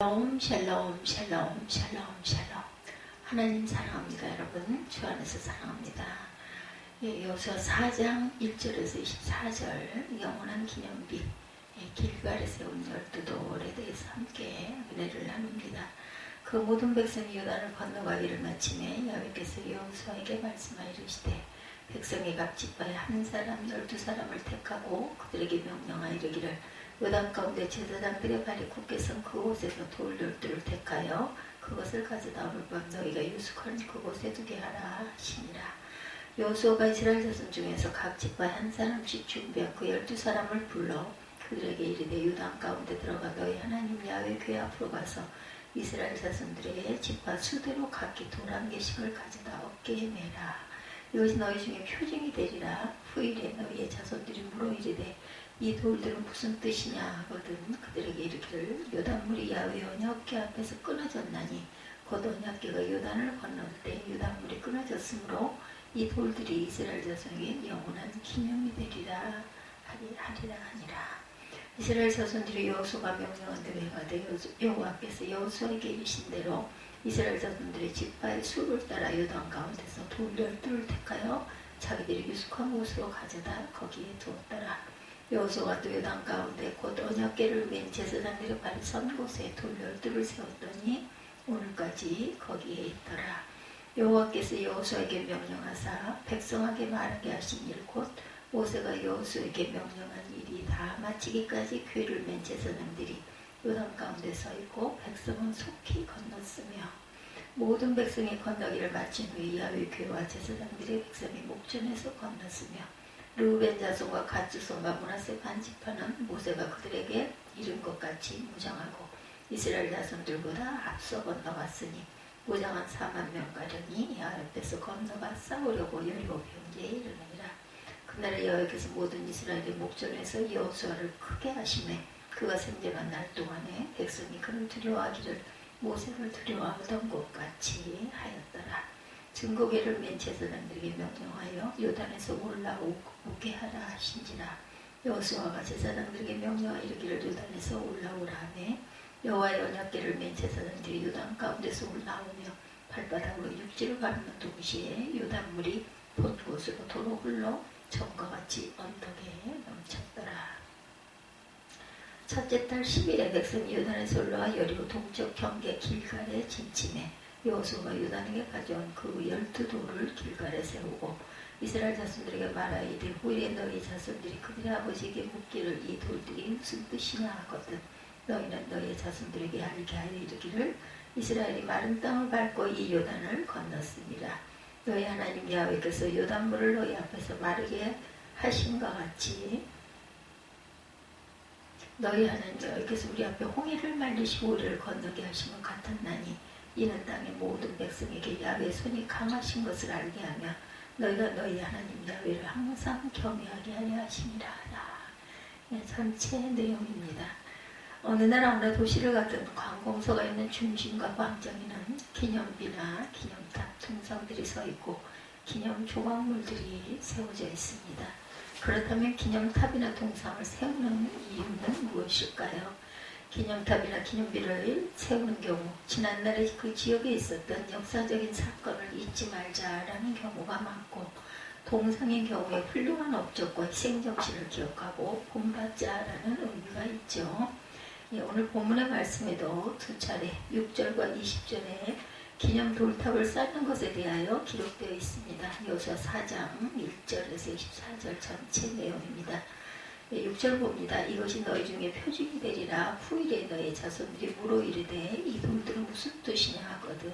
샬롬 샬롬 샬롬 샬롬 샬롬. 하나님 사랑합니다. 여러분 주 안에서 사랑합니다. 여호수아 4장 1절에서 24절 영원한 기념비 길갈에 세운 12돌에 대해서 함께 은혜를 나눕니다. 그 모든 백성이 요단을 건너가기를 마침에 야훼께서 여호수아에게 말씀하여 이르시되 백성의 각 지파에 한 사람 12사람을 택하고 그들에게 명령하여 이르기를 요단 가운데 제사장들의 발이 굳게 선 그곳에서 돌 12를 택하여 그것을 가져다 오늘 밤 너희가 유숙한 그곳에 두게 하라 하시니라. 여호수아가 이스라엘 자손 중에서 각 지파에 한 사람씩 준비한 그 12사람을 불러 그들에게 이르되 요단 가운데 들어가 너희 하나님 야훼 궤 앞으로 가서 이스라엘 자손들의 지파 수대로 각기 돌 한 개씩을 가져다 어깨에 매라. 이것이 너희 중에 표징이 되리라. 후일에 너희의 자손들이 물어 이르되 이 돌들은 무슨 뜻이냐 하거든 그들에게 이르기를 요단물이 야훼 언약궤 앞에서 끊어졌나니 곧 언약궤가 요단을 건널 때 요단물이 끊어졌으므로 이 돌들이 이스라엘 자손에게 영원한 기념이 되리라 하니라. 이스라엘 자손들이 여호수아가 명령한 대로 행하되 여호와께서 여호수아에게 이르신 대로 이스라엘 자손들의 지파의 수를 따라 요단 가운데서 돌 12를 택하여 자기들이 유숙한 곳으로 가져다 거기에 두었더라. 여호수아가 또 요단 가운데 곧 언약궤를 맨 제사장들의 발이 선 곳에 돌 12를 세웠더니 오늘까지 거기에 있더라. 여호와께서 여호수아에게 명령하사 백성에게 말하게 하신 일 곧 모세가 여호수아에게 명령한 일이 다 마치기까지 궤를 맨 제사장들이 요단 가운데 서 있고 백성은 속히 건넜으며 모든 백성이 건너기를 마친 후에 야훼 궤와 제사장들의 백성이 목전에서 건넜으며 르우벤 자손과 갓 자손과 므낫세 반 지파는 모세가 그들에게 이른 것 같이 무장하고 이스라엘 자손들보다 앞서 건너갔으니 무장한 4만 명가량이 야훼 앞에서 건너가 싸우려고 여리고 병기에 이르느니라. 그날에 여호와께서 모든 이스라엘의 목전에서 여호수아를 크게 하시매 그가 생존한 날 동안에 백성이 그를 두려워하기를 모세를 두려워하던 것 같이 하였더라. 증거궤를 맨 제사장들에게 명령하여 요단에서 올라오게 하라 하신지라. 여호수아가 제사장들에게 명령하여 이르기를 요단에서 올라오라 하매 여호와의 언약궤를 맨 제사장들이 요단 가운데서 올라오며 발바닥으로 육지를 가르는 동시에 요단물이 본 곳으로 도로 흘러 전과 같이 언덕에 넘쳤더라. 첫째 달 10일에 백성이 요단에서 올라와 여리고 동쪽 경계 길갈에 진침해 여호수아가 요단에게 가져온 그 12돌을 길갈에 세우고 이스라엘 자손들에게 말하여 이르되 후일에 너희 자손들이 그들의 아버지에게 묻기를 이 돌들이 무슨 뜻이냐 하거든 너희는 너희의 자손들에게 알게 하여 이르기를 이스라엘이 마른 땅을 밟고 이 요단을 건넜습니다. 너희 하나님 야훼께서 요단물을 너희 앞에서 마르게 하신 것 같이 너희 하나님 여호와께서 우리 앞에 홍해를 말리시고 우리를 건너게 하신 것 같았나니 이는 땅의 모든 백성에게 야훼의 손이 강하신 것을 알게 하며 너희가 너희 하나님 야훼를 항상 경외하게 하려 하심이라. 전체 내용입니다. 어느 나라 어느 도시를 가든 관공서가 있는 중심과 광장에는 기념비나 기념탑, 동상들이 서 있고 기념 조각물들이 세워져 있습니다. 그렇다면 기념탑이나 동상을 세우는 이유는 무엇일까요? 기념탑이나 기념비를 세우는 경우 지난날에 그 지역에 있었던 역사적인 사건을 잊지 말자라는 경우가 많고 동상의 경우에 훌륭한 업적과 희생정신을 기억하고 본받자라는 의미가 있죠. 오늘 본문의 말씀에도 두 차례 6절과 20절에 기념 돌탑을 쌓는 것에 대하여 기록되어 있습니다. 여호수아 4장 1절에서 24절 전체 내용입니다. 6절 봅니다. 이것이 너희 중에 표징이 되리라. 후일에 너희 자손들이 물어 이르되 이 돌들은 무슨 뜻이냐 하거든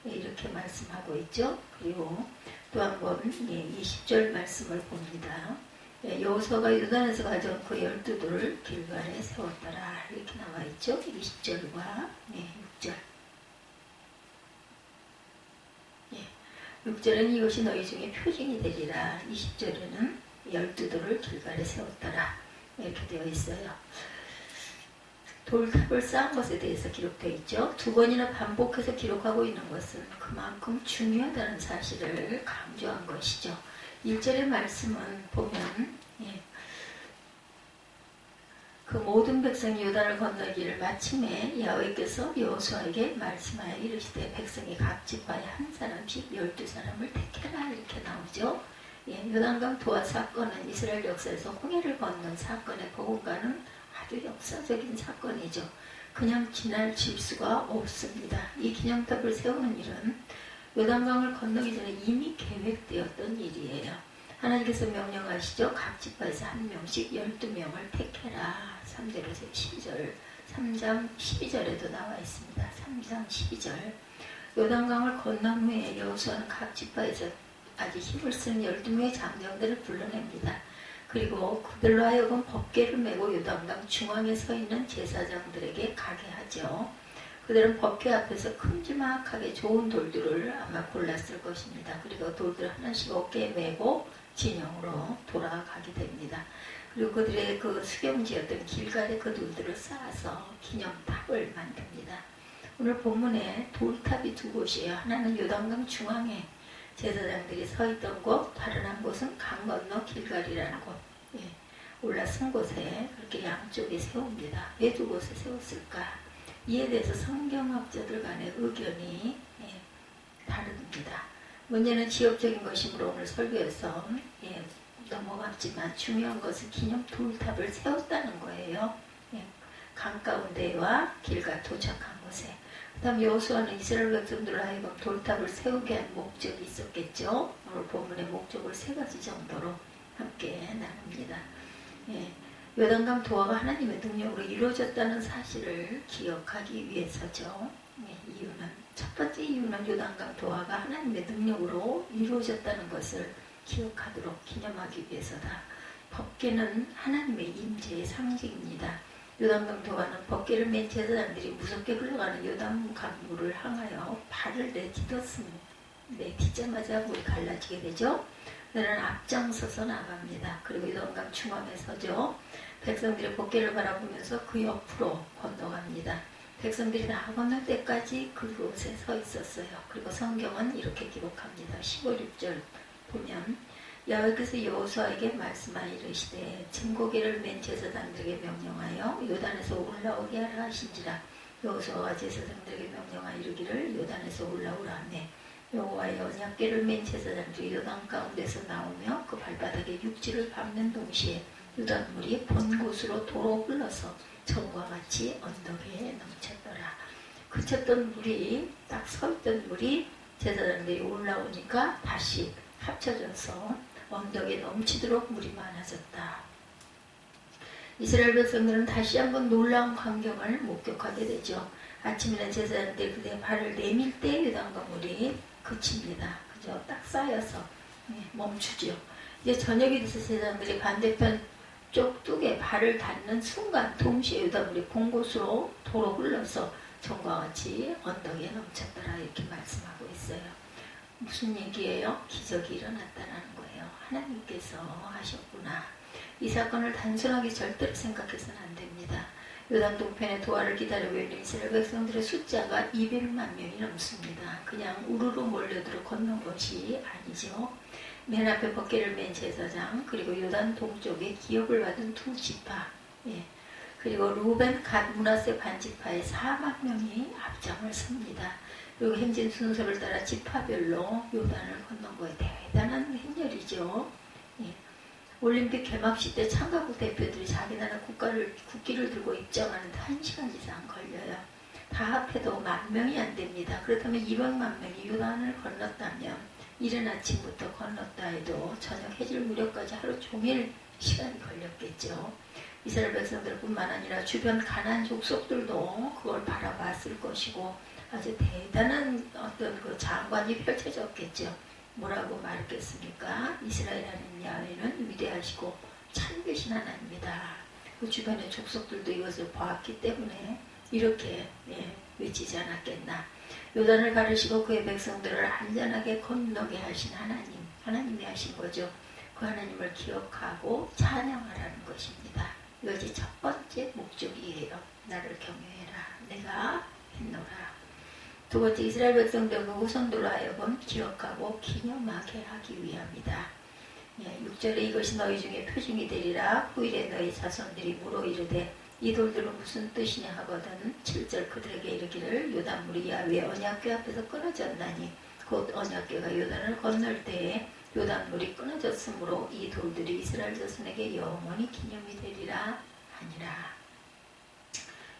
이렇게 말씀하고 있죠. 그리고 또 한번 20절 말씀을 봅니다. 여호수아가 요단에서 가져온 그 12돌을 길갈에 세웠더라 이렇게 나와 있죠. 20절과 6절 6절에는 이것이 너희 중에 표징이 되리라. 20절에는 12돌을 길갈에 세웠더라 이렇게 되어 있어요. 돌탑을 쌓은 것에 대해서 기록되어 있죠. 두 번이나 반복해서 기록하고 있는 것은 그만큼 중요하다는 사실을 강조한 것이죠. 1절의 말씀은 보면 그 모든 백성이 요단을 건너기를 마침에 여호와께서 여호수아에게 말씀하여 이르시되 백성이 각 지파에 한 사람씩 12사람을 택해라 이렇게 나오죠. 예, 요단강 도하 사건은 이스라엘 역사에서 홍해를 건넌 사건의 버금가는 아주 역사적인 사건이죠. 그냥 지나칠 수가 없습니다. 이 기념탑을 세우는 일은 요단강을 건너기 전에 이미 계획되었던 일이에요. 하나님께서 명령하시죠. 각 지파에서 한 명씩 12명을 택해라. 3절에서 12절, 3장 12절에도 나와 있습니다. 3장 12절. 요단강을 건넌 후에 여호수아는 각 지파에서 아주 힘을 쓰는 12명의 장정들을 불러냅니다. 그리고 그들로 하여금 법궤를 메고 요단강 중앙에 서 있는 제사장들에게 가게 하죠. 그들은 법궤 앞에서 큼지막하게 좋은 돌들을 아마 골랐을 것입니다. 그리고 돌들 하나씩 어깨에 메고 진영으로 돌아가게 됩니다. 그리고 그들의 그 수경지였던 길갈의 그 돌들을 쌓아서 기념탑을 만듭니다. 오늘 본문에 돌탑이 두 곳이에요. 하나는 요단강 중앙에 제사장들이 서 있던 곳, 다른 한 곳은 강 건너 길갈이라는 곳, 예, 올라선 곳에 그렇게 양쪽에 세웁니다. 왜 두 곳에 세웠을까? 이에 대해서 성경학자들 간의 의견이 다릅니다. 문제는 지역적인 것이므로 오늘 설교에서 넘어갔지만 중요한 것은 기념 돌탑을 세웠다는 거예요. 강 가운데와 길가 도착한 곳에. 그 다음 여호수아는 이스라엘 백성들을 하여금 돌탑을 세우게 한 목적이 있었겠죠. 오늘 본문의 목적을 세 가지 정도로 함께 나눕니다. 요단강 도하가 하나님의 능력으로 이루어졌다는 사실을 기억하기 위해서죠. 이유는 첫 번째 이유는 요단강 도하가 하나님의 능력으로 이루어졌다는 것을 기억하도록 기념하기 위해서다. 법궤는 하나님의 임재의 상징입니다. 요단강 도하는 법궤를 맨 제사장들이 무섭게 흘러가는 요단강물을 향하여 발을 내딛자마자 물이 갈라지게 되죠. 그들은 앞장서서 나갑니다. 그리고 요단강 중앙에 서죠. 백성들이 법궤를 바라보면서 그 옆으로 건너갑니다. 백성들이 다 건널 때까지 그곳에 서 있었어요. 그리고 성경은 이렇게 기록합니다. 15, 16절 보면 여호와께서 여호수아에게 말씀하여 이르시되 증거궤를 맨 제사장들에게 명령하여 요단에서 올라오게 하라 하신지라. 여호수아가 제사장들에게 명령하여 이르기를 요단에서 올라오라 하매 여호와의 언약궤를 맨 제사장들이 요단 가운데서 나오며 그 발바닥에 육지를 밟는 동시에 요단물이 본 곳으로 도로 흘러서 전과 같이 언덕에 넘쳤더라. 그쳤던 물이 딱 서있던 물이 제사장들이 올라오니까 다시 합쳐져서 언덕에 넘치도록 물이 많아졌다. 이스라엘 백성들은 다시 한번 놀라운 광경을 목격하게 되죠. 아침에는 제사장들이 그들의 발을 내밀 때 요단강 물이 그칩니다. 그죠? 딱 쌓여서 멈추죠. 이제 저녁이 돼서 제사장들이 반대편 쪽 뚝에 발을 닿는 순간 동시에 요단물이 본 곳으로 도로 흘러서 전과 같이 언덕에 넘쳤더라 이렇게 말씀하고 있어요. 무슨 얘기예요? 기적이 일어났다는 거예요. 하나님께서 하셨구나. 이 사건을 단순하게 절대로 생각해서는 안 됩니다. 요단 동편의 도하를 기다리고 있는 이스라엘 백성들의 숫자가 200만 명이 넘습니다. 그냥 우르르 몰려들어 건넌 것이 아니죠. 맨 앞에 법궤를 맨 제사장, 그리고 요단 동쪽에 기업을 받은 두 지파, 그리고 루벤, 갓, 므낫세 반지파의 4만 명이 앞장을 섭니다. 그리고 행진 순서를 따라 지파별로 요단을 건넌 거에 대단한 행렬이죠. 올림픽 개막식 때 참가국 대표들이 자기 나라 국기를 들고 입장하는데 1시간 이상 걸려요. 다 합해도 10,000명이 안 됩니다. 그렇다면 200만 명이 요단을 건넜다면 이른 아침부터 건넜다 해도 저녁 해질 무렵까지 하루 종일 시간이 걸렸겠죠. 이스라엘 백성들뿐만 아니라 주변 가나안 족속들도 그걸 바라봤을 것이고 아주 대단한 어떤 그 장관이 펼쳐졌겠죠. 뭐라고 말했겠습니까? 이스라엘 하나님 야훼는 위대하시고 참되신 하나님이다. 그 주변의 족속들도 이것을 보았기 때문에 이렇게 외치지 않았겠나. 요단을 가르시고 그의 백성들을 안전하게 건너게 하신 하나님이 하신 거죠. 그 하나님을 기억하고 찬양하라는 것입니다. 이것이 첫 번째 목적이에요. 나를 경외해라. 내가 했노라. 두 번째, 이스라엘 백성들과 후손들로 하여금 기억하고 기념하게 하기 위함이다. 6절에 이것이 너희 중에 표징이 되리라. 후일에 너희 자손들이 물어 이르되 이 돌들은 무슨 뜻이냐 하거든. 7절 그들에게 이르기를 요단물이 야훼 언약궤 앞에서 끊어졌나니 곧 언약궤가 요단을 건널 때에 요단물이 끊어졌으므로 이 돌들이 이스라엘 자손에게 영원히 기념이 되리라 하니라.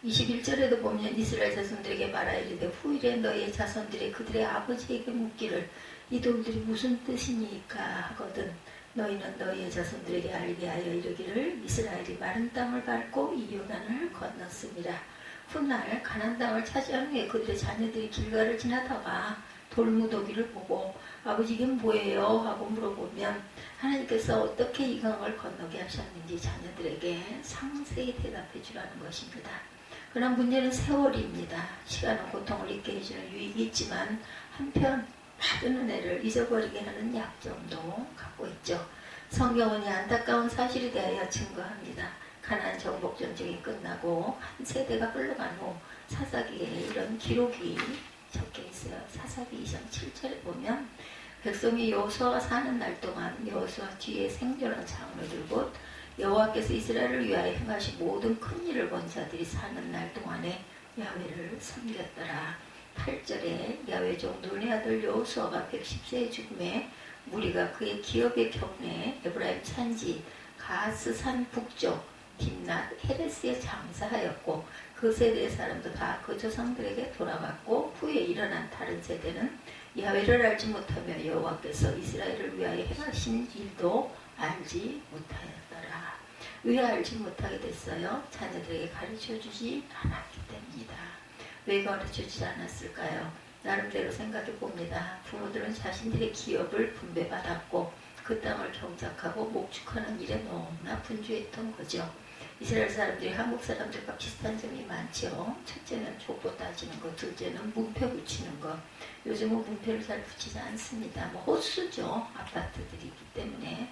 21절에도 보면 이스라엘 자손들에게 말하 이르되 후일에 너희의 자손들이 그들의 아버지에게 묻기를 이 돌들이 무슨 뜻이니까 하거든. 너희는 너희의 자손들에게 알게 하여 이르기를 이스라엘이 마른 땅을 밟고 이 요단을 건넜습니다. 훗날 가나안 땅을 차지한 후에 그들의 자녀들이 길가를 지나다가 돌무더기를 보고 아버지 이게 뭐예요? 하고 물어보면 하나님께서 어떻게 이 강을 건너게 하셨는지 자녀들에게 상세히 대답해 주라는 것입니다. 그러나 문제는 세월입니다. 시간은 고통을 잊게 해주는 유익이 있지만 한편 받은 은혜를 잊어버리게 하는 약점도 갖고 있죠. 성경은 이 안타까운 사실에 대하여 증거합니다. 가나안 정복 전쟁이 끝나고 한 세대가 흘러간 후 사사기에 이런 기록이 적혀 있어요. 사사기 2장 7절에 보면 백성이 여호수아가 사는 날 동안 여호수아 뒤에 생존한 장로들 곧 여호와께서 이스라엘을 위하여 행하신 모든 큰 일을 본 자들이 사는 날 동안에 야훼를 섬겼더라. 8절에 야훼 종 눈의 아들 여호수아가 110세의 죽음에 무리가 그의 기업의 경내에 에브라임 산지 가스산 북쪽 딥낫 헤레스에 장사하였고 그 세대의 사람도 다 그 조상들에게 돌아갔고 후에 일어난 다른 세대는 야훼를 알지 못하며 여호와께서 이스라엘을 위하여 행하신 일도 알지 못하였더라. 왜 알지 못하게 됐어요? 자녀들에게 가르쳐주지 않았기 때문이다. 왜 가르쳐주지 않았을까요? 나름대로 생각해 봅니다. 부모들은 자신들의 기업을 분배받았고 그 땅을 경작하고 목축하는 일에 너무나 분주했던 거죠. 이스라엘 사람들이 한국 사람들과 비슷한 점이 많죠. 첫째는 족보 따지는 것, 둘째는 문패 붙이는 것. 요즘은 문패를 잘 붙이지 않습니다. 호수죠. 아파트들이 있기 때문에.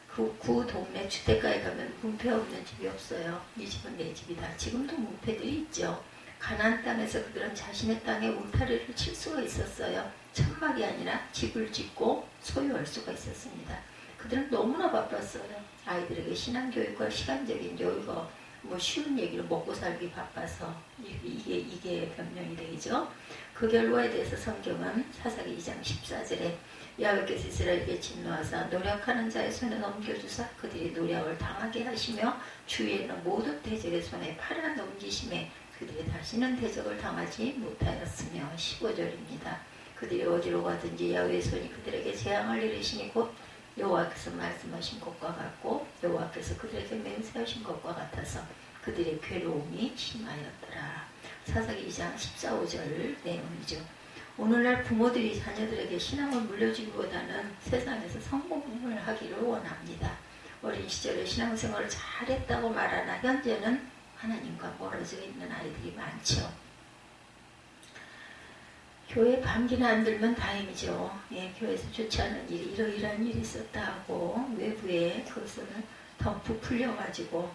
그 동네 주택가에 가면 문패 없는 집이 없어요. 이 집은 내 집이다. 지금도 문패들이 있죠. 가나안 땅에서 그들은 자신의 땅에 울타리를 칠 수가 있었어요. 천막이 아니라 집을 짓고 소유할 수가 있었습니다. 그들은 너무나 바빴어요. 아이들에게 신앙교육과 시간적인 여유가 쉬운 얘기로 먹고 살기 바빠서 이게 변명이 되죠. 그 결과에 대해서 성경은 사사기 2장 14절에 야훼께서 이스라엘에게 진노하사 노력하는 자의 손에 넘겨주사 그들이 노력을 당하게 하시며 주위에 있는 모든 대적의 손에 팔아 넘기심에 그들이 다시는 대적을 당하지 못하였으며 15절입니다. 그들이 어디로 가든지 야훼의 손이 그들에게 재앙을 이르시니 곧 여호와께서 말씀하신 것과 같고 여호와께서 그들에게 맹세하신 것과 같아서 그들의 괴로움이 심하였더라. 사사기 2장 14, 15절 내용이죠. 오늘날 부모들이 자녀들에게 신앙을 물려주기보다는 세상에서 성공을 하기를 원합니다. 어린 시절에 신앙생활을 잘했다고 말하나 현재는 하나님과 멀어져 있는 아이들이 많죠. 교회 감기나 안 들면 다행이죠. 교회에서 좋지 않은 일이 이러이러한 일이 있었다 하고 외부에 그것을 더 부풀려가지고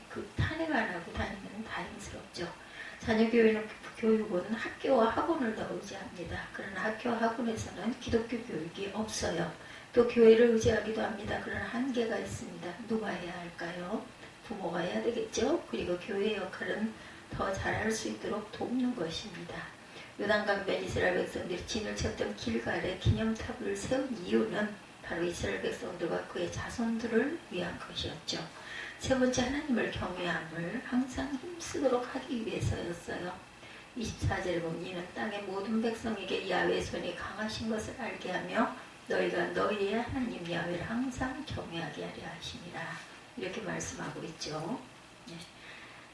그 탄핵 안 하고 다니면 다행스럽죠. 자녀 교육은 학교와 학원을 더 의지합니다. 그러나 학교와 학원에서는 기독교 교육이 없어요. 또 교회를 의지하기도 합니다. 그러나 한계가 있습니다. 누가 해야 할까요? 부모가 해야 되겠죠. 그리고 교회의 역할은 더 잘할 수 있도록 돕는 것입니다. 요단강변 이스라엘 백성들이 진을 쳤던 길갈에 기념탑을 세운 이유는 바로 이스라엘 백성들과 그의 자손들을 위한 것이었죠. 세 번째, 하나님을 경외함을 항상 힘쓰도록 하기 위해서였어요. 24절에 보면 이는 땅의 모든 백성에게 야훼의 손이 강하신 것을 알게 하며 너희가 너희의 하나님 야훼를 항상 경외하게 하려 하심이라. 이렇게 말씀하고 있죠.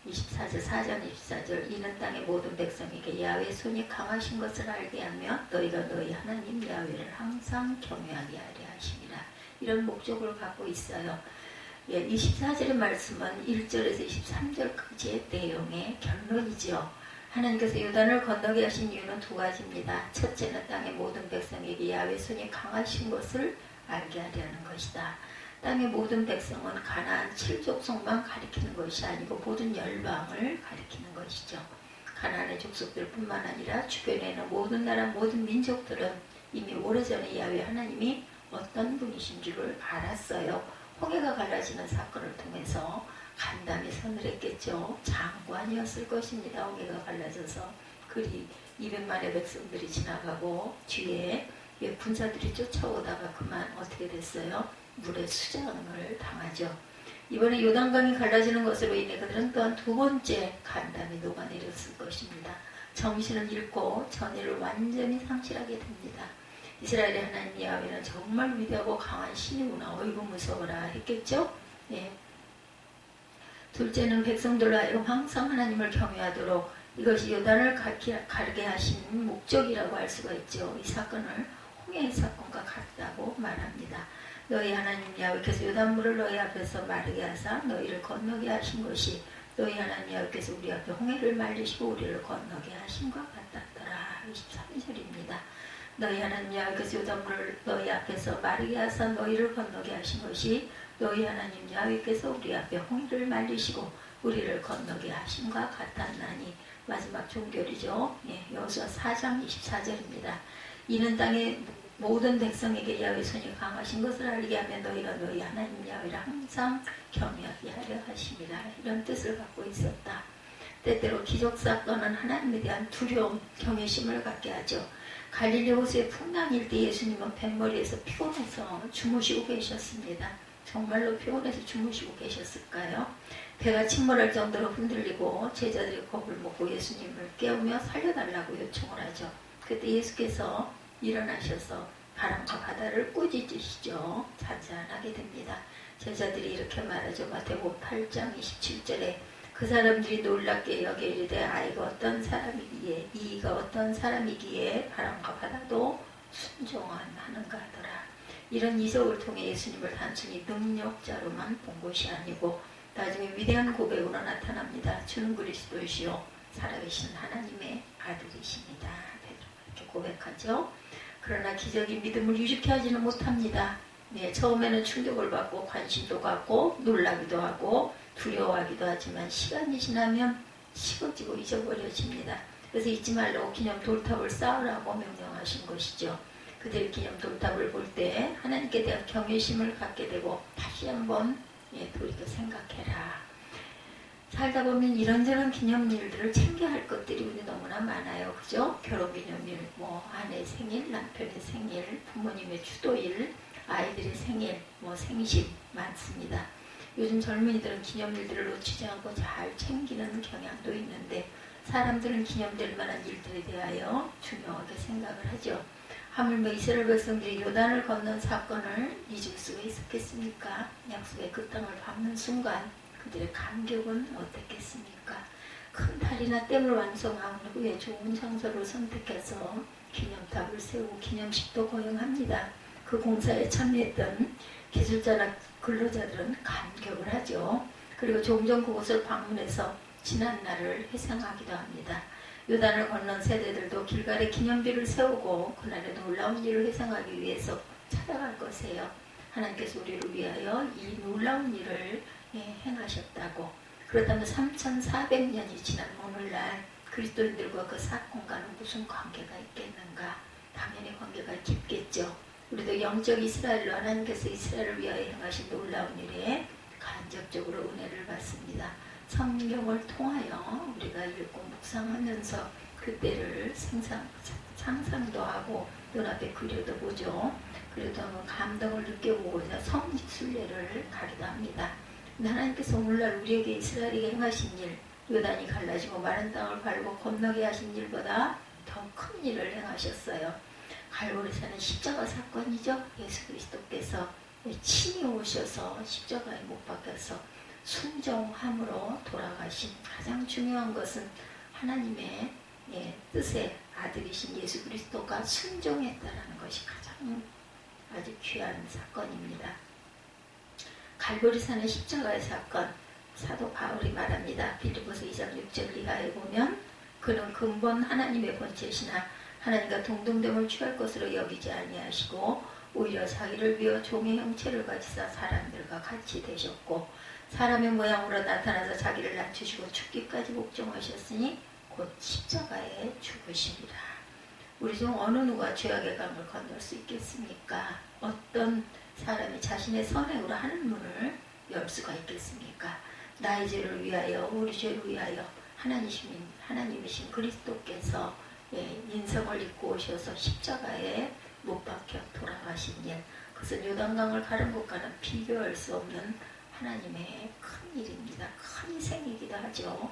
24절 4장 24절 이는 땅의 모든 백성에게 야훼의 손이 강하신 것을 알게 하며 너희가 너희 하나님 야훼를 항상 경외하게 하려 하심이라. 이런 목적을 갖고 있어요. 24절의 말씀은 1절에서 23절까지의 내용의 결론이죠. 하나님께서 요단을 건너게 하신 이유는 두 가지입니다. 첫째는 땅의 모든 백성에게 야훼의 손이 강하신 것을 알게 하려는 것이다. 땅의 모든 백성은 가나안 7족속만 가리키는 것이 아니고 모든 열방을 가리키는 것이죠. 가나안의 족속들뿐만 아니라 주변에 있는 모든 나라 모든 민족들은 이미 오래전에 야훼 하나님이 어떤 분이신 줄을 알았어요. 홍해가 갈라지는 사건을 통해서 간담이 서늘했겠죠. 장관이었을 것입니다. 홍해가 갈라져서 그리 200만의 백성들이 지나가고 뒤에 군사들이 쫓아오다가 그만 어떻게 됐어요? 물에 수장을 당하죠. 이번에 요단강이 갈라지는 것으로 인해 그들은 또한 두 번째 간담이 녹아내렸을 것입니다. 정신을 잃고 전의를 완전히 상실하게 됩니다. 이스라엘의 하나님 야훼는 정말 위대하고 강한 신이구나. 어이구 무서워라 했겠죠. 예. 둘째는 백성들로 하여금 항상 하나님을 경외하도록 이것이 요단을 가르게 하신 목적이라고 할 수가 있죠. 이 사건을 홍해의 사건과 같다고 말합니다. 너희 하나님 야훼께서 요단물을 너희 앞에서 마르게 하사 너희를 건너게 하신 것이 너희 하나님 야훼께서 우리 앞에 홍해를 말리시고 우리를 건너게 하신 것 같았더라. 23절입니다. 너희 하나님 야훼께서 요단물을 너희 앞에서 마르게 하사 너희를 건너게 하신 것이 너희 하나님 야훼께서 우리 앞에 홍해를 말리시고 우리를 건너게 하신과 같았나니. 마지막 종결이죠. 예, 여호수아 4장 24절입니다. 이는 땅의 모든 백성에게 야훼 손이 강하신 것을 알게 하면 너희가 너희 하나님 야훼를 항상 경외하게 하려 하심이라. 이런 뜻을 갖고 있었다. 때때로 기적 사건은 하나님에 대한 두려움, 경외심을 갖게 하죠. 갈릴리 호수의 풍랑일 때 예수님은 뱃머리에서 피곤해서 주무시고 계셨습니다. 정말로 피곤해서 주무시고 계셨을까요? 배가 침몰할 정도로 흔들리고 제자들이 겁을 먹고 예수님을 깨우며 살려달라고 요청을 하죠. 그때 예수께서 일어나셔서 바람과 바다를 꾸짖으시죠. 잔잔하게 됩니다. 제자들이 이렇게 말하죠. 마태복음 8장 27절에 그 사람들이 놀랍게 여기리되 아이가 어떤 사람이기에 이가 어떤 사람이기에 바람과 바다도 순종하는가 하더라. 이런 이적을 통해 예수님을 단순히 능력자로만 본 것이 아니고 나중에 위대한 고백으로 나타납니다. 주는 그리스도이시요 살아계신 하나님의 아들이십니다. 이렇게 고백하죠. 그러나 기적이 믿음을 유지케 하지는 못합니다. 네, 처음에는 충격을 받고 관심도 갖고 놀라기도 하고 두려워하기도 하지만 시간이 지나면 식어지고 잊어버려집니다. 그래서 잊지 말라고 기념 돌탑을 쌓으라고 명령하신 것이죠. 그들이 기념 돌탑을 볼 때 하나님께 대한 경외심을 갖게 되고 다시 한번 돌이켜 생각해라. 살다 보면 이런저런 기념일들을 챙겨야 할 것들이 우리 너무나 많아요. 그죠? 결혼기념일, 아내 생일, 남편의 생일, 부모님의 추도일, 아이들의 생일, 생신 많습니다. 요즘 젊은이들은 기념일들을 놓치지 않고 잘 챙기는 경향도 있는데 사람들은 기념될 만한 일들에 대하여 중요하게 생각을 하죠. 하물며 이스라엘 백성들이 요단을 건넌 사건을 잊을 수가 있었겠습니까? 약속의 그 땅을 밟는 순간 그들의 감격은 어땠겠습니까? 큰 달이나 댐을 완성한 후에 좋은 장소를 선택해서 기념탑을 세우고 기념식도 거행합니다. 그 공사에 참여했던 기술자나 근로자들은 감격을 하죠. 그리고 종종 그곳을 방문해서 지난 날을 회상하기도 합니다. 요단을 건넌 세대들도 길갈에 기념비를 세우고 그날의 놀라운 일을 회상하기 위해서 찾아갈 것이에요. 하나님께서 우리를 위하여 이 놀라운 일을 행하셨다고. 그렇다면 3400년이 지난 오늘날 그리스도인들과 그 사건과는 무슨 관계가 있겠는가? 당연히 관계가 깊겠죠. 우리도 영적 이스라엘로 하나님께서 이스라엘을 위하여 행하신 놀라운 일에 간접적으로 은혜를 받습니다. 성경을 통하여 우리가 읽고 묵상하면서 그때를 상상도 하고 눈앞에 그려도 보죠. 그래도 감동을 느껴보고자 성지순례를 가기도 합니다. 하나님께서 오늘날 우리에게 이스라엘에게 행하신 일, 요단이 갈라지고 마른 땅을 밟고 건너게 하신 일보다 더 큰 일을 행하셨어요. 갈보리산은 십자가 사건이죠. 예수 그리스도께서 친히 오셔서 십자가에 못 박혀서 순종함으로 돌아가신 가장 중요한 것은 하나님의 뜻의 아들이신 예수 그리스도가 순종했다라는 것이 가장 아주 귀한 사건입니다. 갈보리산의 십자가의 사건, 사도 바울이 말합니다. 빌립보서 2장 6절 이하에 보면 그는 근본 하나님의 본체시나 하나님과 동등됨을 취할 것으로 여기지 아니하시고 오히려 자기를 비워 종의 형체를 가지사 사람들과 같이 되셨고 사람의 모양으로 나타나서 자기를 낮추시고 죽기까지 복종하셨으니 곧 십자가에 죽으시리라. 우리 중 어느 누가 죄악의 강을 건널 수 있겠습니까? 어떤 사람이 자신의 선행으로 하늘문을 열 수가 있겠습니까? 나의 죄를 위하여 우리 죄를 위하여 하나님이신 그리스도께서 인성을 입고 오셔서 십자가에 못 박혀 돌아가신 일, 그것은 요단강을 가른 것과는 비교할 수 없는 하나님의 큰 일입니다. 큰 희생이기도 하죠.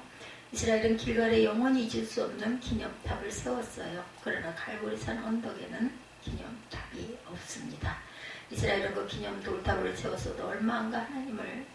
이스라엘은 길갈에 영원히 잊을 수 없는 기념탑을 세웠어요. 그러나 갈보리산 언덕에는 기념탑이 없습니다. 이스라엘은 그 기념 돌탑을 세웠어도 얼마인가 하나님을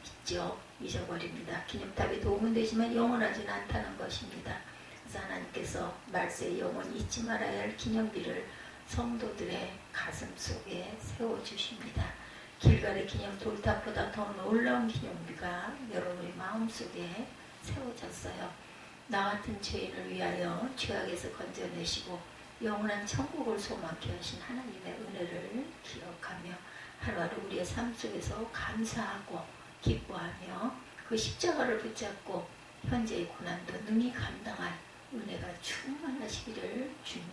잊어버립니다. 기념탑이 도움은 되지만 영원하지는 않다는 것입니다. 그래서 하나님께서 말세에 영원히 잊지 말아야 할 기념비를 성도들의 가슴 속에 세워주십니다. 길갈의 기념 돌탑보다 더 놀라운 기념비가 여러분의 마음속에 세워졌어요. 나 같은 죄인을 위하여 죄악에서 건져내시고 영원한 천국을 소망케 하신 하나님의 은혜를 기억하며 하루하루 우리의 삶 속에서 감사하고 기뻐하며 그 십자가를 붙잡고 현재의 고난도 능히 감당할 은혜가 충만하시기를 주님